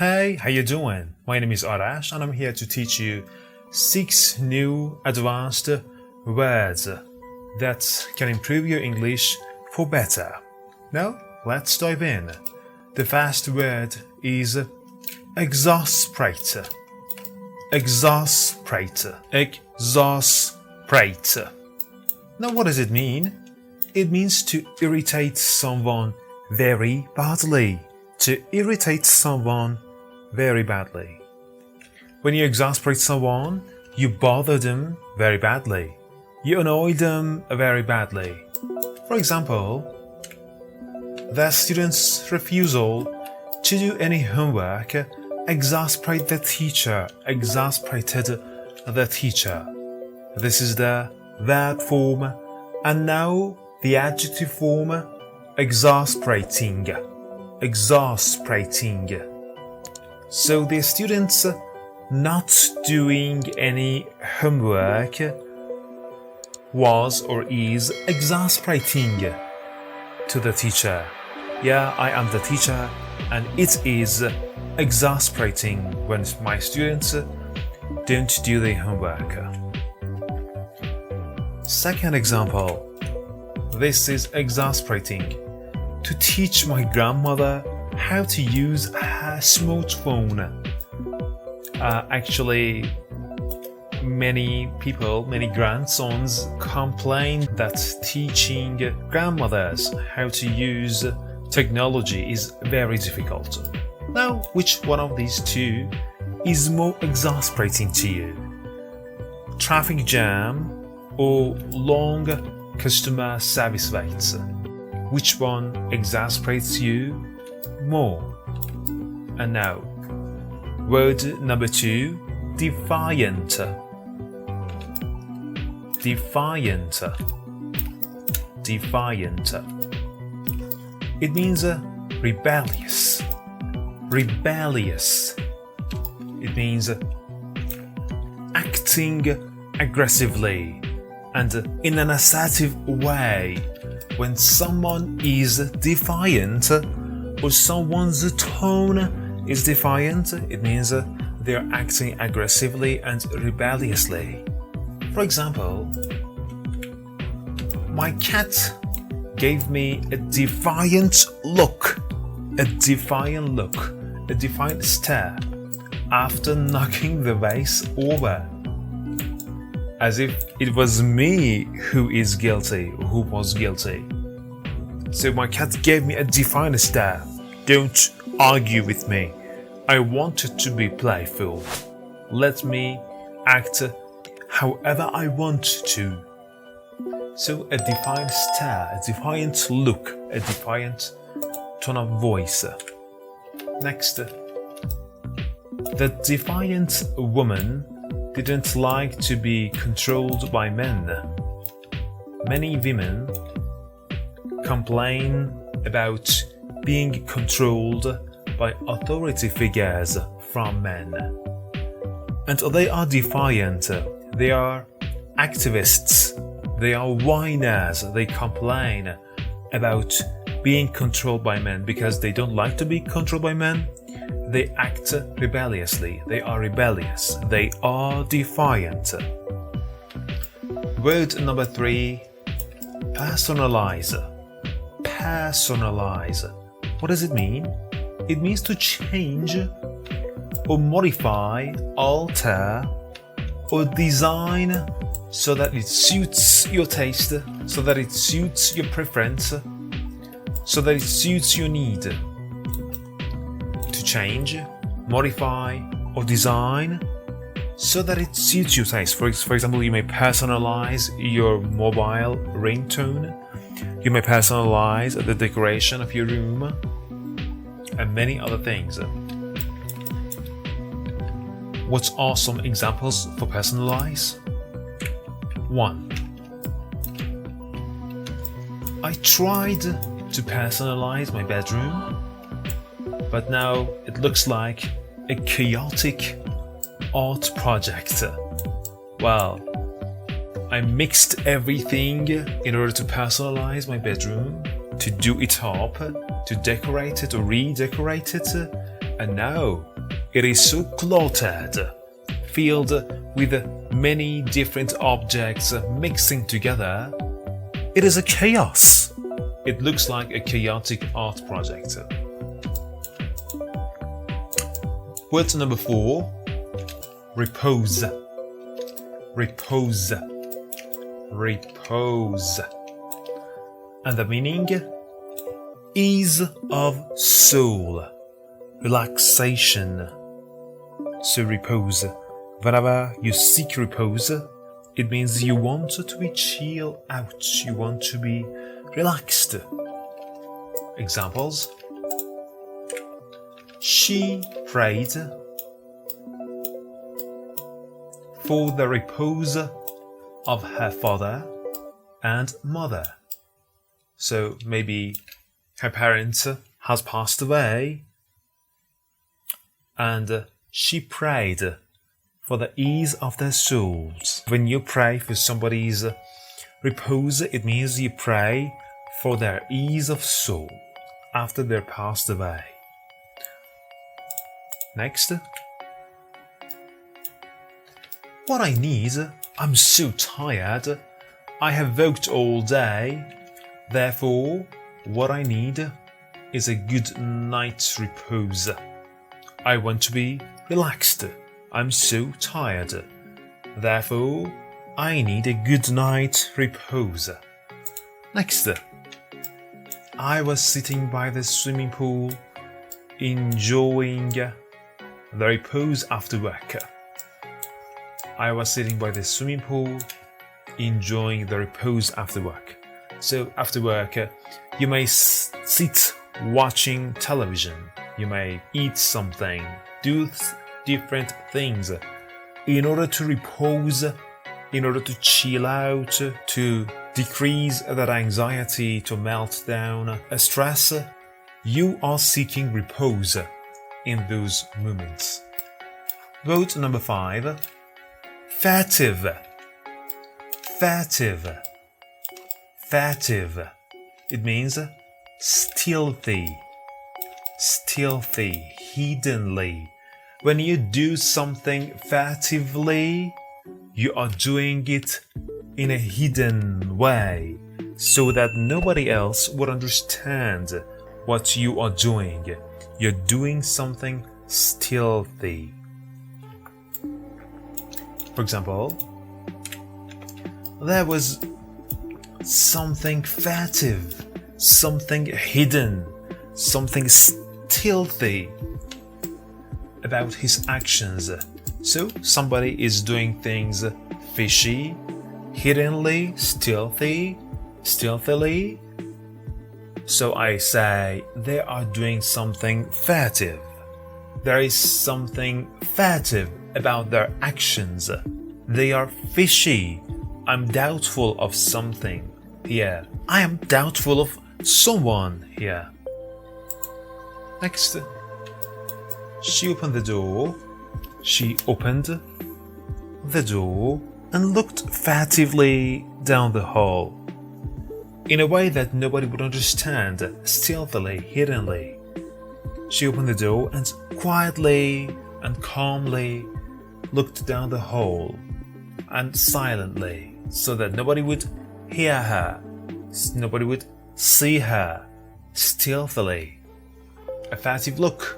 Hey, how you doing? My name is Arash and I'm here to teach you 6 new advanced words that can improve your English for better. Now, let's dive in. The first word is exasperate. Exasperate. Exasperate. Now, what does it mean? It means to irritate someone very badly. To irritate someone very badly. When you exasperate someone, you bother them very badly. You annoy them very badly. For example, the student's refusal to do any homework exasperated the teacher. Exasperated the teacher. This is the verb form, and now the adjective form, exasperating. Exasperating. So the students not doing any homework was or is exasperating to the teacher. Yeah, I am the teacher and it is exasperating when my students don't do their homework. Second example. This is exasperating. To teach my grandmother how to use her smartphone. Actually, many people, many grandsons complain that teaching grandmothers how to use technology is very difficult. Now, which one of these two is more exasperating to you? Traffic jam or long customer service waits? Which one exasperates you more? And now, word number 2, defiant. Defiant. Defiant. It means rebellious. Rebellious. It means acting aggressively and in an assertive way. When someone is defiant or someone's tone is defiant, it means they're acting aggressively and rebelliously. For example, my cat gave me a defiant look, a defiant look, a defiant stare after knocking the vase over. As if it was me who is guilty, or who was guilty. So my cat gave me a defiant stare. Don't argue with me. I wanted to be playful. Let me act however I want to. So a defiant stare, a defiant look, a defiant tone of voice. Next. The defiant woman didn't like to be controlled by men. Many women complain about being controlled by authority figures from men. And they are defiant, they are activists, they are whiners, they complain about being controlled by men because they don't like to be controlled by men. They act rebelliously. They are rebellious. They are defiant. Word number 3, personalize. Personalize. What does it mean? It means to change or modify, alter, or design so that it suits your taste, so that it suits your preference, so that it suits your need. To change, modify, or design so that it suits your taste. For example, you may personalize your mobile ringtone, you may personalize the decoration of your room, and many other things. What are some examples for personalize? 1. I tried to personalize my bedroom, but now it looks like a chaotic art project. Well, I mixed everything in order to personalize my bedroom, to do it up, to decorate it or redecorate it, and now It is so cluttered, filled with many different objects mixing together. It is a chaos. It looks like a chaotic art project. Word number 4, repose. Repose. Repose. And the meaning? Ease of soul. Relaxation. So repose. Whenever you seek repose, it means you want to be chill out. You want to be relaxed. Examples. She prayed for the repose of her father and mother. So maybe her parents has passed away and she prayed for the ease of their souls. When you pray for somebody's repose, it means you pray for their ease of soul after they're passed away. Next. What I need, I'm so tired. I have worked all day. Therefore, what I need is a good night's repose. I want to be relaxed. I'm so tired. Therefore, I need a good night's repose. Next. I was sitting by the swimming pool, enjoying the repose after work. I was sitting by the swimming pool, enjoying the repose after work. So after work, you may sit watching television. You may eat something, do different things in order to repose, in order to chill out, to decrease that anxiety, to melt down a stress. You are seeking repose in those moments. Vote number 5. Furtive. Furtive. Furtive. It means stealthy. Stealthy, hiddenly. When you do something furtively, you are doing it in a hidden way so that nobody else would understand what you are doing. You're doing something stealthy. For example, there was something furtive, something hidden, something stealthy about his actions. So somebody is doing things fishy, hiddenly, stealthily. So I say they are doing something furtive. There is something furtive about their actions. They are fishy. I'm doubtful of something here. I am doubtful of someone here. Next. She opened the door. She opened the door and looked furtively down the hall in a way that nobody would understand, stealthily, hiddenly. She opened the door and quietly and calmly looked down the hall and silently so that nobody would hear her, nobody would see her, stealthily. A furtive look.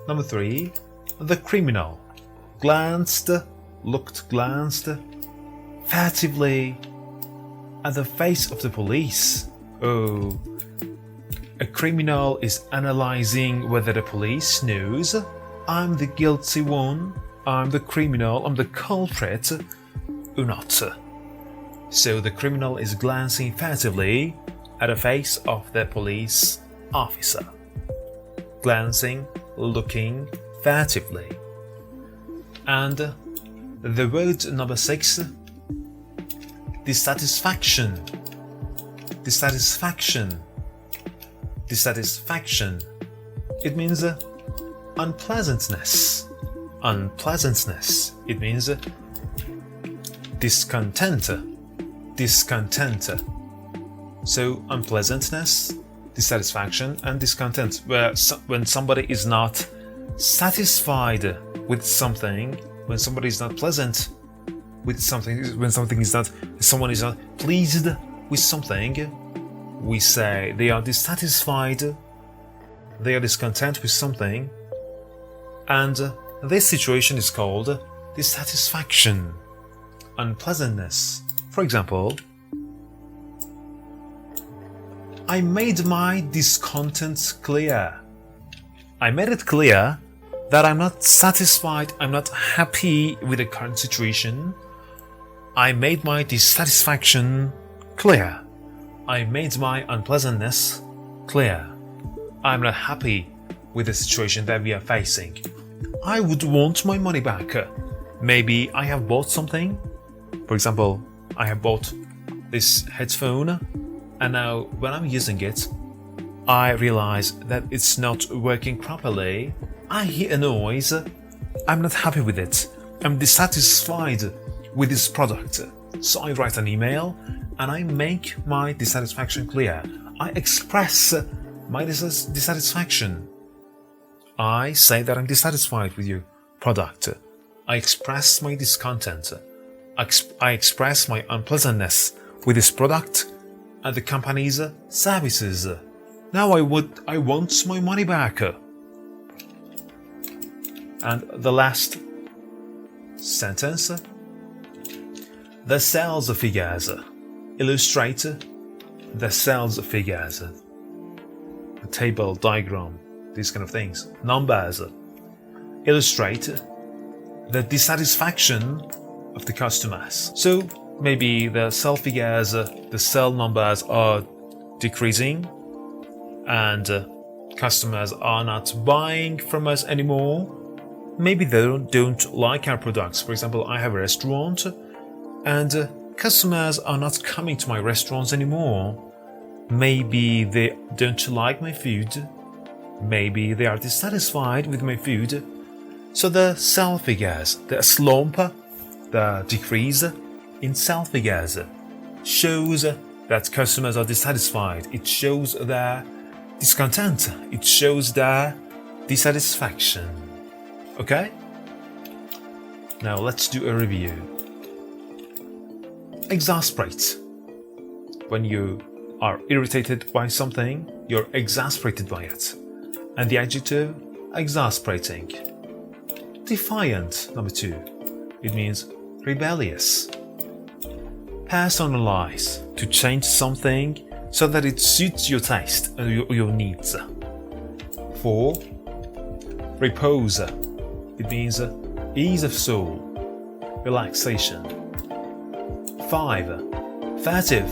Number 3. The criminal glanced furtively at the face of the police. Oh, a criminal is analyzing whether the police knows I'm the guilty one, I'm the criminal, I'm the culprit, or not. So the criminal is glancing furtively at the face of the police officer. Glancing, looking furtively. And the word number 6, dissatisfaction. Dissatisfaction. Dissatisfaction. It means unpleasantness. Unpleasantness. It means discontent. Discontent. So unpleasantness, dissatisfaction and discontent, where when somebody is not satisfied with something, when somebody is not pleasant with something, when someone is not pleased with something, we say they are dissatisfied, they are discontent with something, and this situation is called dissatisfaction, unpleasantness. For example, I made my discontent clear. I made it clear that I'm not satisfied, I'm not happy with the current situation. I made my dissatisfaction clear. I made my unpleasantness clear. I'm not happy with the situation that we are facing. I would want my money back. Maybe I have bought something. For example, I have bought this headphone, and now when I'm using it, I realize that it's not working properly. I hear a noise. I'm not happy with it. I'm dissatisfied with this product. So I write an email and I make my dissatisfaction clear. I express my dissatisfaction. I say that I'm dissatisfied with your product. I express my discontent. I express my unpleasantness with this product and the company's services. Now I want my money back. And the last sentence. The sales figures illustrate the sales figures. The table, diagram, these kind of things. Numbers illustrate the dissatisfaction of the customers. So maybe the sale figures, the sale numbers are decreasing, and customers are not buying from us anymore. Maybe they don't like our products. For example, I have a restaurant, and customers are not coming to my restaurants anymore. Maybe they don't like my food. Maybe they are dissatisfied with my food. So the sale figures, the slump, the decrease in sale figures shows that customers are dissatisfied. It shows their discontent. It shows their dissatisfaction. Okay? Now let's do a review. Exasperate. When you are irritated by something, you're exasperated by it. And the adjective, exasperating. Defiant, number 2. It means rebellious. Personalize, to change something so that it suits your taste and your needs. 4. Repose. It means ease of soul, relaxation. 5. Furtive,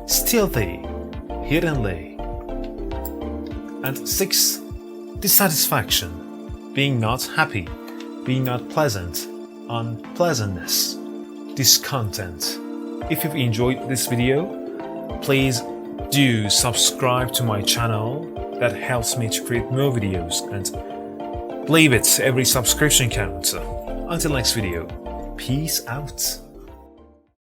stealthy, hiddenly. And 6. Dissatisfaction, being not happy, being not pleasant, unpleasantness, discontent. If you've enjoyed this video, please do subscribe to my channel. That helps me to create more videos, and leave it, every subscription counts. Until next video, peace out.